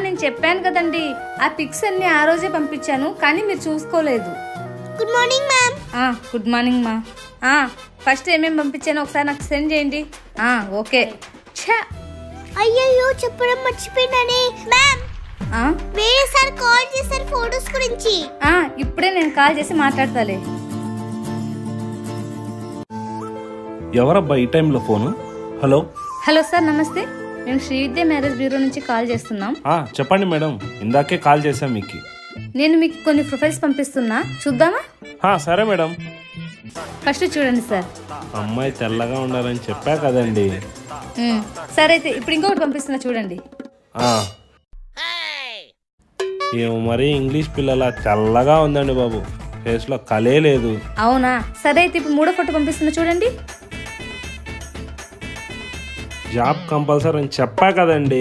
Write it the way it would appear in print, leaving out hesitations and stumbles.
నేను చెప్పాను కదండి, ఆ పిక్స్ అన్ని ఆ రోజే పంపించాను, కానీ మీరు చూసుకోలేదు. Good morning ma'am. Good morning మా. ఫస్ట్ ఏమేమి పంపించానో ఒకసారి నాకు సెండ్ చేయండి. ఓకే. అయ్యో చెప్పడం మర్చిపోయినానే మ్యామ్. వేరే సార్ కాల్ చేశారు ఫోటోస్ గురించి. ఇప్పుడే నేను కాల్ చేసి మాట్లాడతాలే. ఎవరబ్బా ఈ టైంలో ఫోను? హలో హలో సార్, నమస్తే. మేము శ్రీవిద్య మ్యారేజ్ బ్యూరో నుంచి కాల్ చేస్తున్నాం. చెప్పండి మేడం, ఇందాకే కాల్ చేశాం మీకు. నేను మీకు కొన్ని ప్రొఫైల్స్ పంపిస్తున్నా, చూద్దామా? సరే మేడం. ఫస్ట్ చూడండి సార్. అమ్మాయి తెల్లగా ఉండాలని చెప్పా కదండి. సరే అయితే ఇప్పుడు ఇంకొకటి పంపిస్తున్నా చూడండి. ఏమో మరి ఇంగ్లీష్ పిల్లల తెల్లగా ఉందండి బాబు, ఫేస్ లో కలే లేదు. అవునా? సరే అయితే ఇప్పుడు మూడో ఫోటో పంపిస్తున్నా చూడండి. జాబ్ కంపల్సరీ అని చెప్పా కదండి.